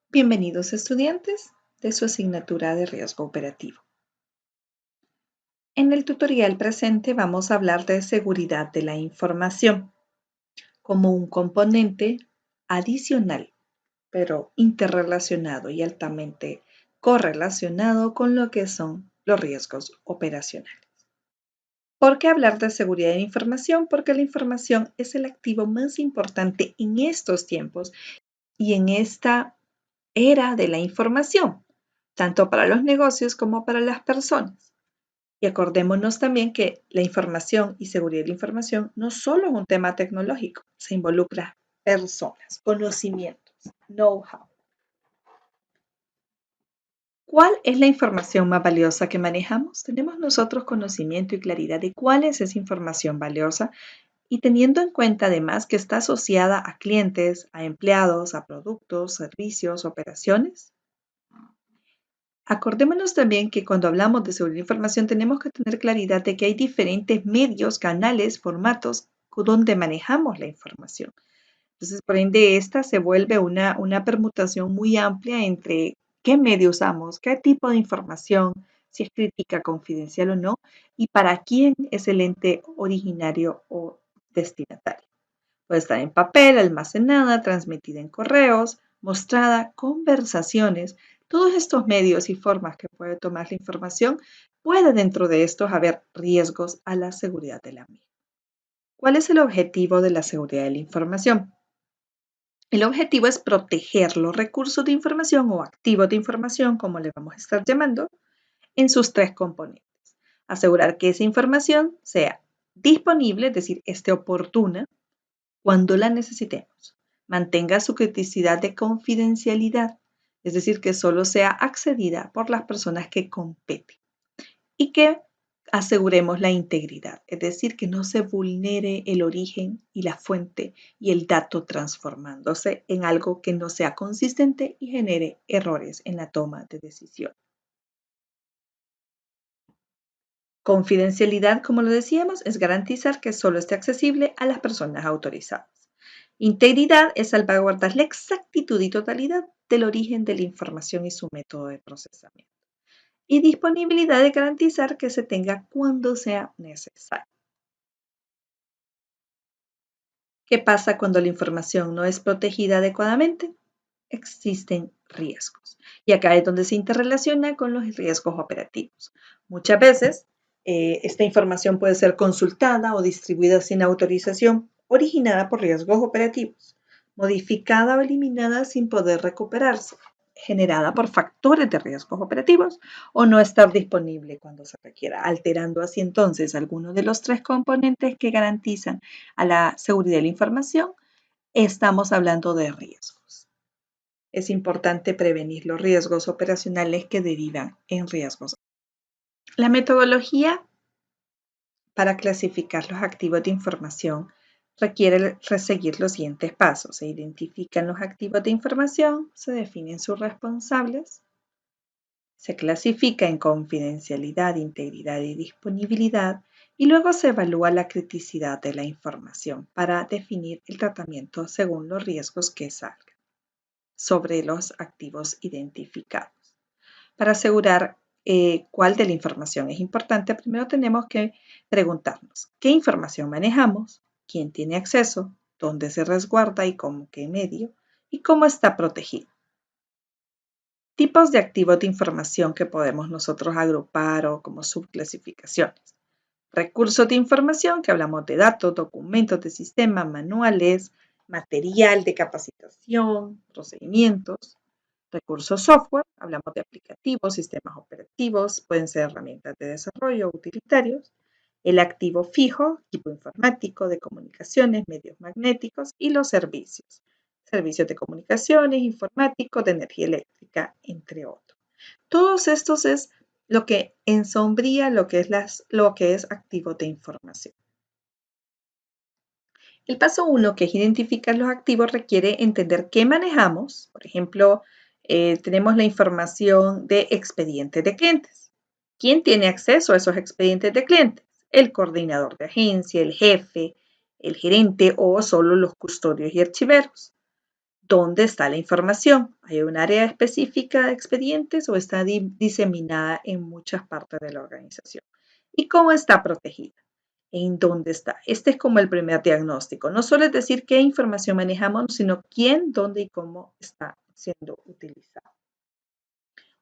Bienvenidos estudiantes de su asignatura de riesgo operativo. En el tutorial presente vamos a hablar de seguridad de la información como un componente adicional, pero interrelacionado y altamente correlacionado con lo que son los riesgos operacionales. ¿Por qué hablar de seguridad de la información? Porque la información es el activo más importante en estos tiempos y en esta era de la información, tanto para los negocios como para las personas. Y acordémonos también que la información y seguridad de la información no solo es un tema tecnológico, se involucra personas, conocimientos, know-how. ¿Cuál es la información más valiosa que manejamos? Tenemos nosotros conocimiento y claridad de cuál es esa información valiosa y teniendo en cuenta además que está asociada a clientes, a empleados, a productos, servicios, operaciones. Acordémonos también que cuando hablamos de seguridad de información tenemos que tener claridad de que hay diferentes medios, canales, formatos donde manejamos la información. Entonces, por ende, esta se vuelve una permutación muy amplia entre qué medio usamos, qué tipo de información, si es crítica, confidencial o no, y para quién es el ente originario o destinatario. Puede estar en papel, almacenada, transmitida en correos, mostrada, conversaciones. Todos estos medios y formas que puede tomar la información, puede dentro de estos haber riesgos a la seguridad de la misma. ¿Cuál es el objetivo de la seguridad de la información? El objetivo es proteger los recursos de información o activos de información, como le vamos a estar llamando, en sus tres componentes. Asegurar que esa información sea disponible, es decir, esté oportuna, cuando la necesitemos. Mantenga su criticidad de confidencialidad, es decir, que solo sea accedida por las personas que competen. Y que aseguremos la integridad, es decir, que no se vulnere el origen y la fuente y el dato transformándose en algo que no sea consistente y genere errores en la toma de decisión. Confidencialidad, como lo decíamos, es garantizar que solo esté accesible a las personas autorizadas. Integridad es salvaguardar la exactitud y totalidad del origen de la información y su método de procesamiento. Y disponibilidad es garantizar que se tenga cuando sea necesario. ¿Qué pasa cuando la información no es protegida adecuadamente? Existen riesgos. Y acá es donde se interrelaciona con los riesgos operativos. Muchas veces esta información puede ser consultada o distribuida sin autorización, originada por riesgos operativos, modificada o eliminada sin poder recuperarse, generada por factores de riesgos operativos o no estar disponible cuando se requiera, alterando así entonces algunos de los tres componentes que garantizan a la seguridad de la información. Estamos hablando de riesgos. Es importante prevenir los riesgos operacionales que derivan en riesgos. La metodología para clasificar los activos de información requiere seguir los siguientes pasos. Se identifican los activos de información, se definen sus responsables, se clasifica en confidencialidad, integridad y disponibilidad y luego se evalúa la criticidad de la información para definir el tratamiento según los riesgos que salgan sobre los activos identificados. Para asegurar cuál de la información es importante, primero tenemos que preguntarnos qué información manejamos, quién tiene acceso, dónde se resguarda y con qué medio, y cómo está protegido. Tipos de activos de información que podemos nosotros agrupar o como subclasificaciones. Recursos de información, que hablamos de datos, documentos de sistema, manuales, material de capacitación, procedimientos. Recursos software, hablamos de aplicativos, sistemas operativos, pueden ser herramientas de desarrollo utilitarios. El activo fijo, equipo informático, de comunicaciones, medios magnéticos y los servicios. Servicios de comunicaciones, informáticos, de energía eléctrica, entre otros. Todos estos es lo que ensombría lo que es activo de información. El paso 1, que es identificar los activos, requiere entender qué manejamos. Por ejemplo, tenemos la información de expedientes de clientes. ¿Quién tiene acceso a esos expedientes de clientes? El coordinador de agencia, el jefe, el gerente o solo los custodios y archiveros. ¿Dónde está la información? ¿Hay un área específica de expedientes o está diseminada en muchas partes de la organización? ¿Y cómo está protegida? ¿En dónde está? Este es como el primer diagnóstico. No solo es decir qué información manejamos, sino quién, dónde y cómo está siendo utilizado.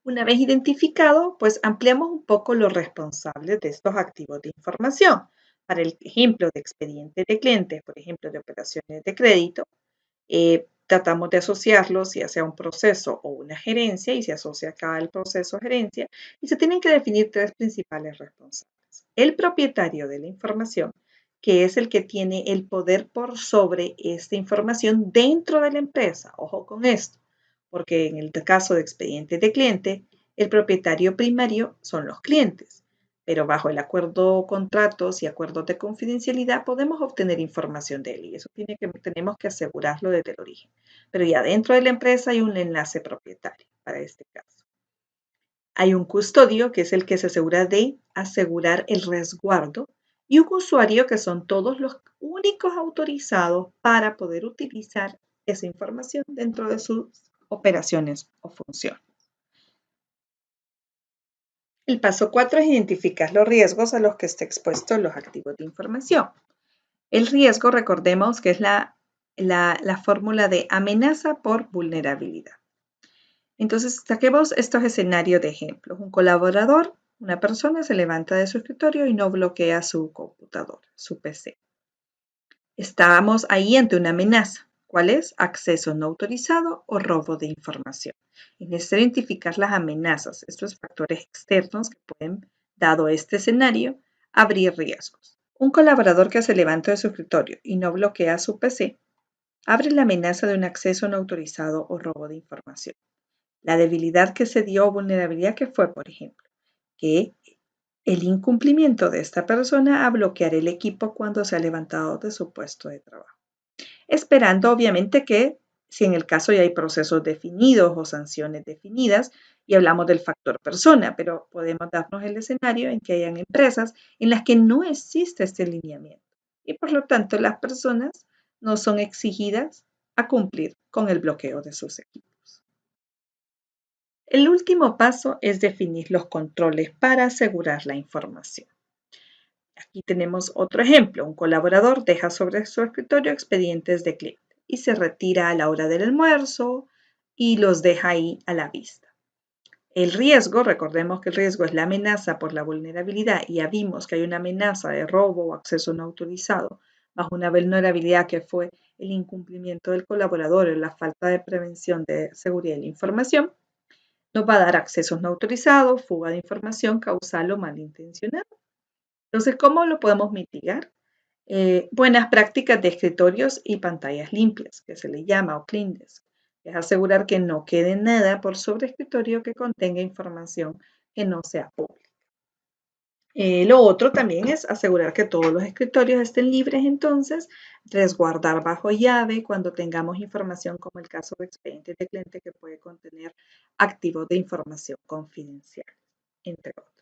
Una vez identificado, pues ampliamos un poco los responsables de estos activos de información. Para el ejemplo de expedientes de clientes, por ejemplo, de operaciones de crédito, tratamos de asociarlos ya sea un proceso o una gerencia y se asocia acá el proceso gerencia y se tienen que definir tres principales responsables. El propietario de la información, que es el que tiene el poder por sobre esta información dentro de la empresa. Ojo con esto, porque en el caso de expedientes de cliente, el propietario primario son los clientes, pero bajo el acuerdo contratos y acuerdos de confidencialidad podemos obtener información de él y eso tenemos que asegurarlo desde el origen. Pero ya dentro de la empresa hay un enlace propietario para este caso. Hay un custodio que es el que se asegura de asegurar el resguardo y un usuario que son todos los únicos autorizados para poder utilizar esa información dentro de sus operaciones o funciones. El paso 4 es identificar los riesgos a los que está expuesto los activos de información. El riesgo, recordemos que es la fórmula de amenaza por vulnerabilidad. Entonces, saquemos estos escenarios de ejemplos. Un colaborador, una persona se levanta de su escritorio y no bloquea su computadora, su PC. Estábamos ahí ante una amenaza. ¿Cuál es? Acceso no autorizado o robo de información. Es necesario identificar las amenazas, estos factores externos que pueden, dado este escenario, abrir riesgos. Un colaborador que se levanta de su escritorio y no bloquea su PC, abre la amenaza de un acceso no autorizado o robo de información. La debilidad que se dio o vulnerabilidad que fue, por ejemplo, que el incumplimiento de esta persona a bloquear el equipo cuando se ha levantado de su puesto de trabajo. Esperando, obviamente, que si en el caso ya hay procesos definidos o sanciones definidas, y hablamos del factor persona, pero podemos darnos el escenario en que hayan empresas en las que no existe este lineamiento y por lo tanto las personas no son exigidas a cumplir con el bloqueo de sus equipos. El último paso es definir los controles para asegurar la información. Aquí tenemos otro ejemplo. Un colaborador deja sobre su escritorio expedientes de cliente y se retira a la hora del almuerzo y los deja ahí a la vista. El riesgo, recordemos que el riesgo es la amenaza por la vulnerabilidad y ya vimos que hay una amenaza de robo o acceso no autorizado bajo una vulnerabilidad que fue el incumplimiento del colaborador o la falta de prevención de seguridad de la información. Nos va a dar accesos no autorizados, fuga de información causal o malintencionada. Entonces, ¿cómo lo podemos mitigar? Buenas prácticas de escritorios y pantallas limpias, que se le llama, o clean desk. Es asegurar que no quede nada por sobre escritorio que contenga información que no sea pública. Lo otro también es asegurar que todos los escritorios estén libres, entonces, resguardar bajo llave cuando tengamos información como el caso de expedientes de cliente que puede contener activos de información confidencial, entre otros.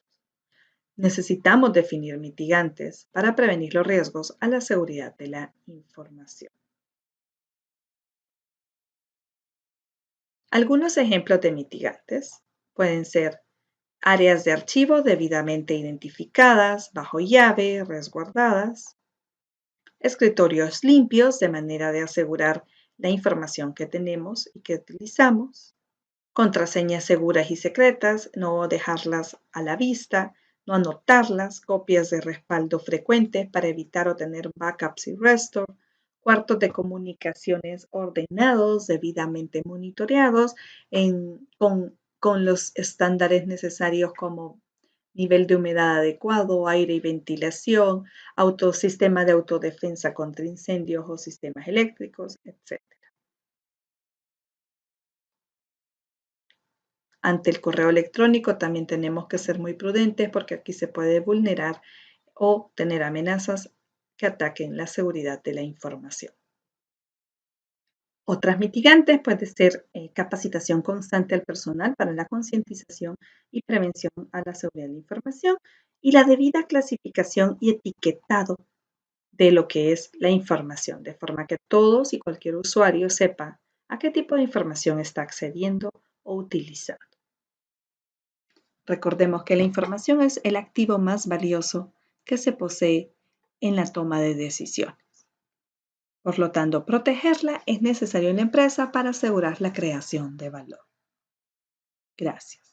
Necesitamos definir mitigantes para prevenir los riesgos a la seguridad de la información. Algunos ejemplos de mitigantes pueden ser áreas de archivo debidamente identificadas, bajo llave, resguardadas, escritorios limpios de manera de asegurar la información que tenemos y que utilizamos, contraseñas seguras y secretas, no dejarlas a la vista, no anotarlas, copias de respaldo frecuentes para evitar o tener backups y restore, cuartos de comunicaciones ordenados, debidamente monitoreados con los estándares necesarios como nivel de humedad adecuado, aire y ventilación, sistema de autodefensa contra incendios o sistemas eléctricos, etc. Ante el correo electrónico también tenemos que ser muy prudentes porque aquí se puede vulnerar o tener amenazas que ataquen la seguridad de la información. Otras mitigantes puede ser capacitación constante al personal para la concientización y prevención a la seguridad de la información y la debida clasificación y etiquetado de lo que es la información, de forma que todos y cualquier usuario sepa a qué tipo de información está accediendo o utilizando. Recordemos que la información es el activo más valioso que se posee en la toma de decisiones. Por lo tanto, protegerla es necesario en la empresa para asegurar la creación de valor. Gracias.